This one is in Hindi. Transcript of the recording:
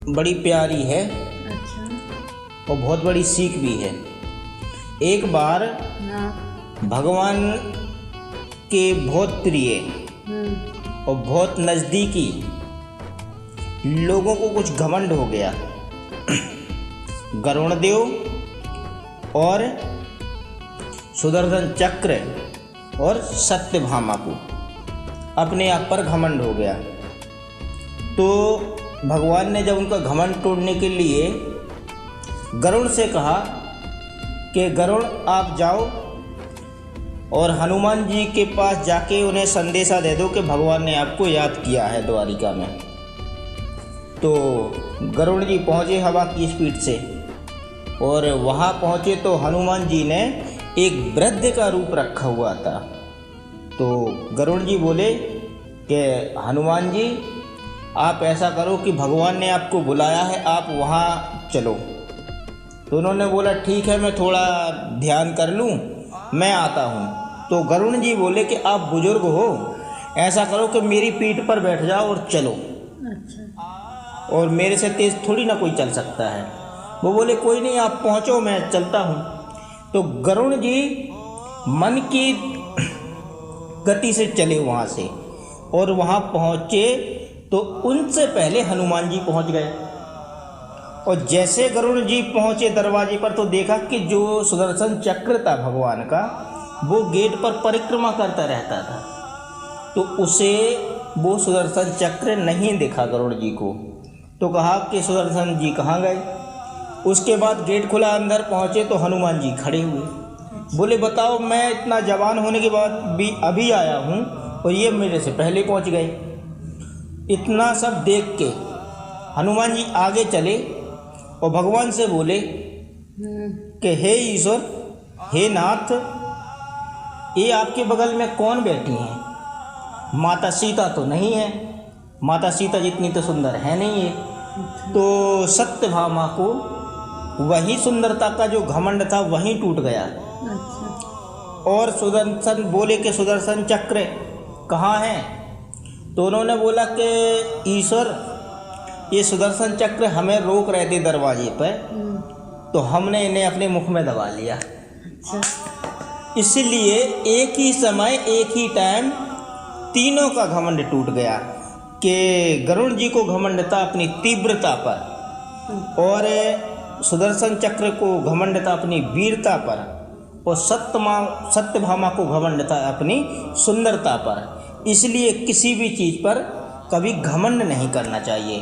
बड़ी प्यारी है अच्छा। और बहुत बड़ी सीख भी है। एक बार हाँ। भगवान के बहुत प्रिय और बहुत नज़दीकी लोगों को कुछ घमंड हो गया। गरुण देव और सुदर्शन चक्र और सत्यभामा को अपने आप पर घमंड हो गया। तो भगवान ने जब उनका घमंड तोड़ने के लिए गरुड़ से कहा कि गरुड़ आप जाओ और हनुमान जी के पास जाके उन्हें संदेशा दे दो कि भगवान ने आपको याद किया है द्वारिका में। तो गरुड़ जी पहुँचे हवा की स्पीड से और वहाँ पहुँचे तो हनुमान जी ने एक वृद्ध का रूप रखा हुआ था। तो गरुड़ जी बोले कि हनुमान जी आप ऐसा करो कि भगवान ने आपको बुलाया है, आप वहाँ चलो। तो उन्होंने बोला ठीक है, मैं थोड़ा ध्यान कर लूँ, मैं आता हूँ। तो गरुड़ जी बोले कि आप बुजुर्ग हो, ऐसा करो कि मेरी पीठ पर बैठ जाओ और चलो। अच्छा। और मेरे से तेज़ थोड़ी ना कोई चल सकता है। वो बोले कोई नहीं, आप पहुँचो, मैं चलता हूँ। तो गरुड़ जी मन की गति से चले वहाँ से और वहाँ पहुँचे तो उनसे पहले हनुमान जी पहुँच गए। और जैसे गरुड़ जी पहुँचे दरवाजे पर तो देखा कि जो सुदर्शन चक्र था भगवान का, वो गेट पर परिक्रमा करता रहता था। तो उसे वो सुदर्शन चक्र नहीं दिखा गरुड़ जी को। तो कहा कि सुदर्शन जी कहाँ गए। उसके बाद गेट खुला, अंदर पहुँचे तो हनुमान जी खड़े हुए। बोले बताओ, मैं इतना जवान होने के बाद भी अभी आया हूँ और ये मेरे से पहले पहुँच गए। इतना सब देख के हनुमान जी आगे चले और भगवान से बोले कि हे ईश्वर, हे नाथ, ये आपके बगल में कौन बैठी हैं? माता सीता तो नहीं है, माता सीता जितनी तो सुंदर है नहीं है। तो सत्यभामा को वही सुंदरता का जो घमंड था वहीं टूट गया। अच्छा। और सुदर्शन बोले कि सुदर्शन चक्र कहाँ है? तो उन्होंने बोला कि ईश्वर, ये सुदर्शन चक्र हमें रोक रहे थे दरवाजे पर, तो हमने इन्हें अपने मुख में दबा लिया। अच्छा। इसलिए एक ही समय एक ही टाइम तीनों का घमंड टूट गया कि गरुड़ जी को घमंड था अपनी तीव्रता पर, और सुदर्शन चक्र को घमंड था अपनी वीरता पर, और सत्यभामा को घमंड था अपनी सुंदरता पर। इसलिए किसी भी चीज़ पर कभी घमंड नहीं करना चाहिए।